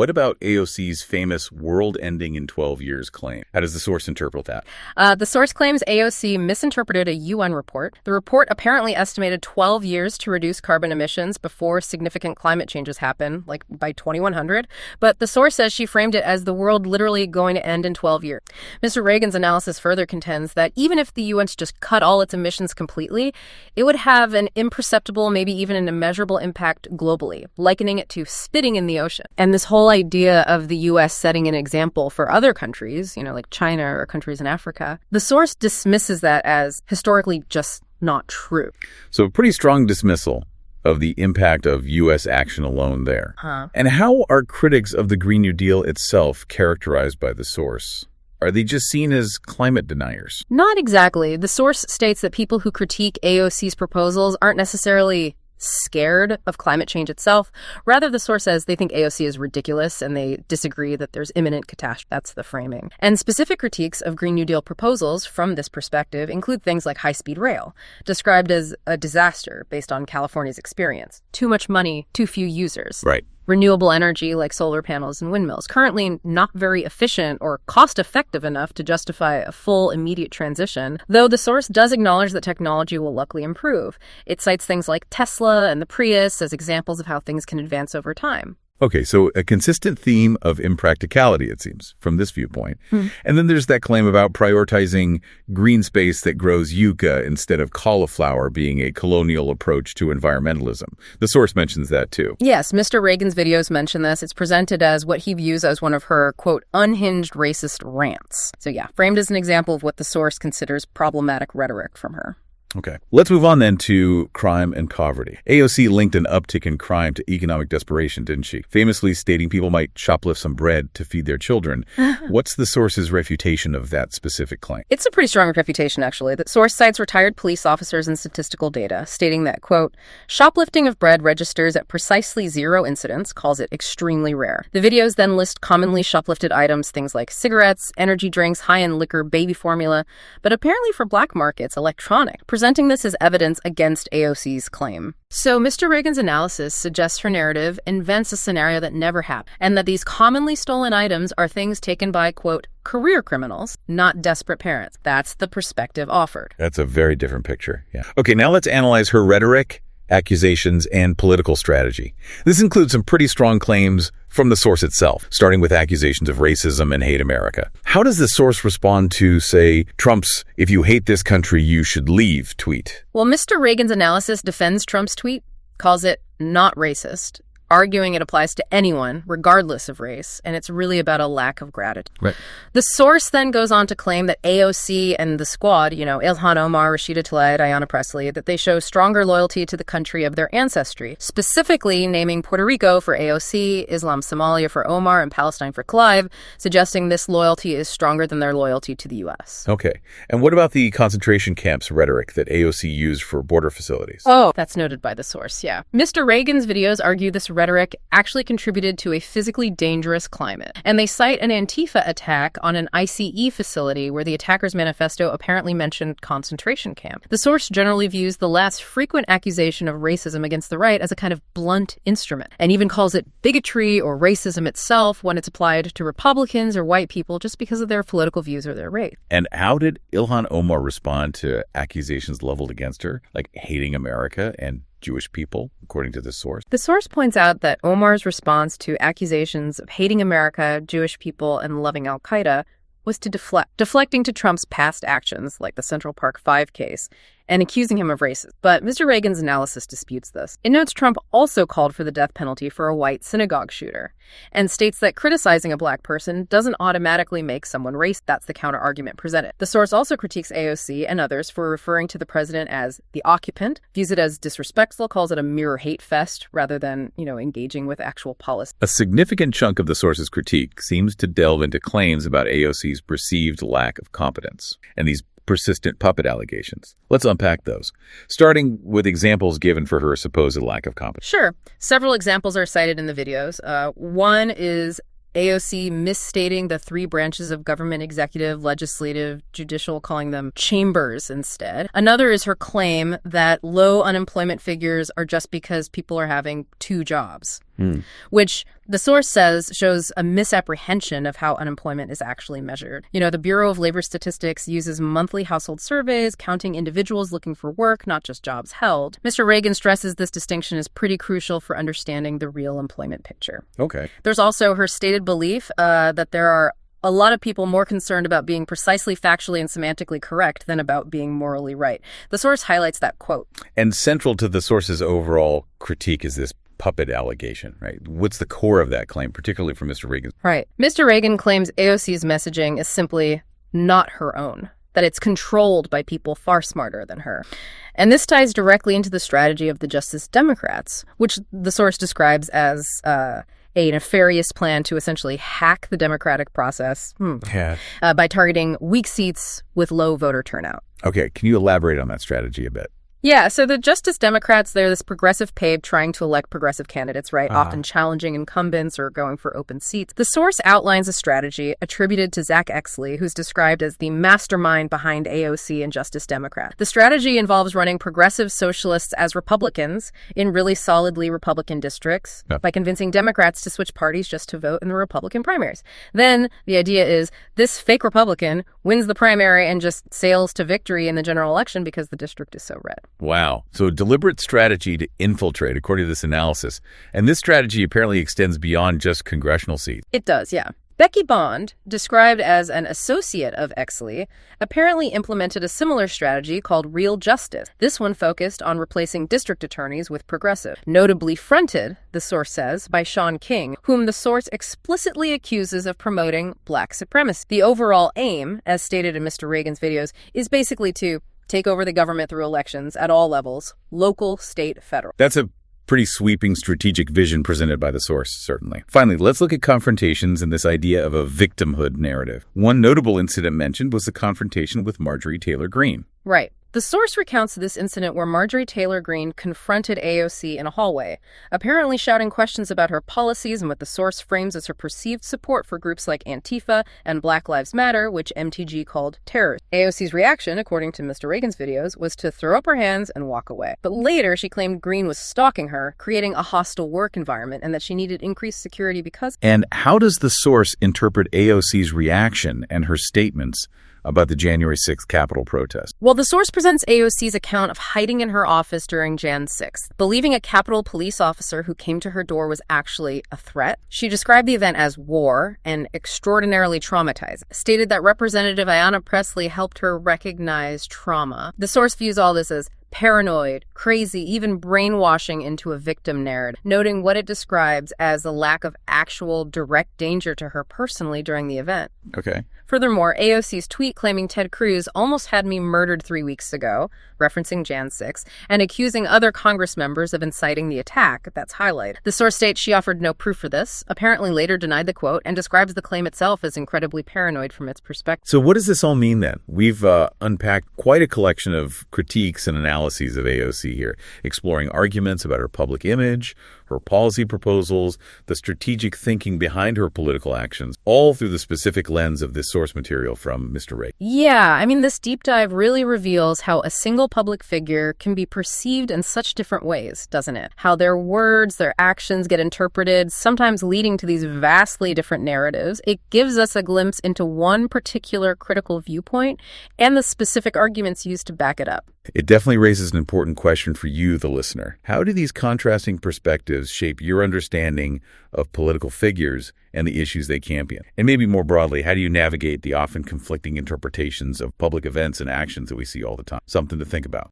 what about AOC's famous world ending in 12 years claim? How does the source interpret that? The source claims AOC misinterpreted a UN report. The report apparently estimated 12 years to reduce carbon emissions before significant climate changes happen, like by 2100. But the source says she framed it as the world literally going to end in 12 years. Mr. Reagan's analysis further contends that even if the UN just cut all its emissions completely, it would have an imperceptible, maybe even an immeasurable impact globally, likening it to spitting in the ocean. And this whole idea of the U.S. setting an example for other countries, like China or countries in Africa, the source dismisses that as historically just not true. So a pretty strong dismissal of the impact of U.S. action alone there. And how are critics of the Green New Deal itself characterized by the source? Are they just seen as climate deniers? Not exactly. The source states that people who critique AOC's proposals aren't necessarily scared of climate change itself. Rather, the source says they think AOC is ridiculous and they disagree that there's imminent catastrophe. That's the framing. And specific critiques of Green New Deal proposals from this perspective include things like high-speed rail, described as a disaster based on California's experience. Too much money, too few users. Right. Renewable energy like solar panels and windmills, currently not very efficient or cost-effective enough to justify a full immediate transition, though the source does acknowledge that technology will luckily improve. It cites things like Tesla and the Prius as examples of how things can advance over time. Okay, so a consistent theme of impracticality, it seems, from this viewpoint. And then there's that claim about prioritizing green space that grows yucca instead of cauliflower being a colonial approach to environmentalism. The source mentions that, too. Yes, Mr. Reagan's videos mention this. It's presented as what he views as one of her, quote, unhinged racist rants. So yeah, framed as an example of what the source considers problematic rhetoric from her. Okay. Let's move on then to crime and poverty. AOC linked an uptick in crime to economic desperation, didn't she? Famously stating people might shoplift some bread to feed their children. What's the source's refutation of that specific claim? It's a pretty strong refutation, actually. The source cites retired police officers and statistical data, stating that, quote, shoplifting of bread registers at precisely 0 incidents, calls it extremely rare. The videos then list commonly shoplifted items, things like cigarettes, energy drinks, high-end liquor, baby formula, but apparently for black markets, electronic, presenting this as evidence against AOC's claim. So Mr. Reagan's analysis suggests her narrative invents a scenario that never happened, and that these commonly stolen items are things taken by, quote, career criminals, not desperate parents. That's the perspective offered. That's a very different picture. Yeah. Okay, now let's analyze her rhetoric, accusations, and political strategy. This includes some pretty strong claims from the source itself, starting with accusations of racism and hate America. How does the source respond to, say, Trump's "if you hate this country, you should leave" tweet? Well, Mr. Reagan's analysis defends Trump's tweet, calls it not racist, arguing it applies to anyone, regardless of race, and it's really about a lack of gratitude. Right. The source then goes on to claim that AOC and the squad, Ilhan Omar, Rashida Tlaib, Ayanna Pressley, that they show stronger loyalty to the country of their ancestry, specifically naming Puerto Rico for AOC, Islam Somalia for Omar, and Palestine for Tlaib, suggesting this loyalty is stronger than their loyalty to the U.S. Okay. And what about the concentration camps rhetoric that AOC used for border facilities? Oh, that's noted by the source, yeah. Mr. Reagan's videos argue this rhetoric actually contributed to a physically dangerous climate. And they cite an Antifa attack on an ICE facility where the attacker's manifesto apparently mentioned concentration camp. The source generally views the less frequent accusation of racism against the right as a kind of blunt instrument, and even calls it bigotry or racism itself when it's applied to Republicans or white people just because of their political views or their race. And how did Ilhan Omar respond to accusations leveled against her, like hating America and Jewish people, according to the source? The source points out that Omar's response to accusations of hating America, Jewish people, and loving al-Qaeda was to deflecting to Trump's past actions, like the Central Park 5 case, and accusing him of racism. But Mr. Reagan's analysis disputes this. It notes Trump also called for the death penalty for a white synagogue shooter, and states that criticizing a black person doesn't automatically make someone racist. That's the counter-argument presented. The source also critiques AOC and others for referring to the president as the occupant, views it as disrespectful, calls it a mirror hate fest, rather than, engaging with actual policy. A significant chunk of the source's critique seems to delve into claims about AOC's perceived lack of competence and these persistent puppet allegations. Let's unpack those, starting with examples given for her supposed lack of competence. Sure. Several examples are cited in the videos. One is AOC misstating the 3 branches of government: executive, legislative, judicial, calling them chambers instead. Another is her claim that low unemployment figures are just because people are having 2 jobs, which The source says shows a misapprehension of how unemployment is actually measured. The Bureau of Labor Statistics uses monthly household surveys, counting individuals looking for work, not just jobs held. Mr. Reagan stresses this distinction is pretty crucial for understanding the real employment picture. Okay. There's also her stated belief that there are a lot of people more concerned about being precisely factually and semantically correct than about being morally right. The source highlights that quote. And central to the source's overall critique is this puppet allegation, right? What's the core of that claim, particularly from Mr. Reagan? Right. Mr. Reagan claims AOC's messaging is simply not her own, that it's controlled by people far smarter than her. And this ties directly into the strategy of the Justice Democrats, which the source describes as a nefarious plan to essentially hack the democratic process by targeting weak seats with low voter turnout. Okay, can you elaborate on that strategy a bit? Yeah, so the Justice Democrats, they're this progressive pape trying to elect progressive candidates, right? Often challenging incumbents or going for open seats. The source outlines a strategy attributed to Zach Exley, who's described as the mastermind behind AOC and Justice Democrat. The strategy involves running progressive socialists as Republicans in really solidly Republican districts by convincing Democrats to switch parties just to vote in the Republican primaries. Then the idea is this fake Republican wins the primary and just sails to victory in the general election because the district is so red. Wow. So a deliberate strategy to infiltrate, according to this analysis. And this strategy apparently extends beyond just congressional seats. It does, yeah. Becky Bond, described as an associate of Exley, apparently implemented a similar strategy called Real Justice. This one focused on replacing district attorneys with progressive, notably fronted, the source says, by Sean King, whom the source explicitly accuses of promoting black supremacy. The overall aim, as stated in Mr. Reagan's videos, is basically to take over the government through elections at all levels, local, state, federal. That's a pretty sweeping strategic vision presented by the source, certainly. Finally, let's look at confrontations and this idea of a victimhood narrative. One notable incident mentioned was the confrontation with Marjorie Taylor Greene. Right. The source recounts this incident where Marjorie Taylor Greene confronted AOC in a hallway, apparently shouting questions about her policies and what the source frames as her perceived support for groups like Antifa and Black Lives Matter, which MTG called terrorists. AOC's reaction, according to Mr. Reagan's videos, was to throw up her hands and walk away. But later, she claimed Greene was stalking her, creating a hostile work environment, and that she needed increased security because... And how does the source interpret AOC's reaction and her statements about the January 6th Capitol protest? Well, the source presents AOC's account of hiding in her office during Jan 6th, believing a Capitol police officer who came to her door was actually a threat. She described the event as war and extraordinarily traumatizing, stated that Representative Ayanna Pressley helped her recognize trauma. The source views all this as paranoid, crazy, even brainwashing into a victim narrative, noting what it describes as a lack of actual direct danger to her personally during the event. Okay. Furthermore, AOC's tweet claiming Ted Cruz almost had me murdered 3 weeks ago, referencing Jan 6, and accusing other Congress members of inciting the attack, that's highlighted. The source states she offered no proof for this, apparently later denied the quote, and describes the claim itself as incredibly paranoid from its perspective. So what does this all mean then? We've unpacked quite a collection of critiques and analyses of AOC here, exploring arguments about her public image, her policy proposals, the strategic thinking behind her political actions, all through the specific lens of this source material from Mr. Reagan. Yeah, I mean, this deep dive really reveals how a single public figure can be perceived in such different ways, doesn't it? How their words, their actions get interpreted, sometimes leading to these vastly different narratives. It gives us a glimpse into one particular critical viewpoint and the specific arguments used to back it up. It definitely raises an important question for you, the listener. How do these contrasting perspectives shape your understanding of political figures and the issues they champion? And maybe more broadly, how do you navigate the often conflicting interpretations of public events and actions that we see all the time? Something to think about.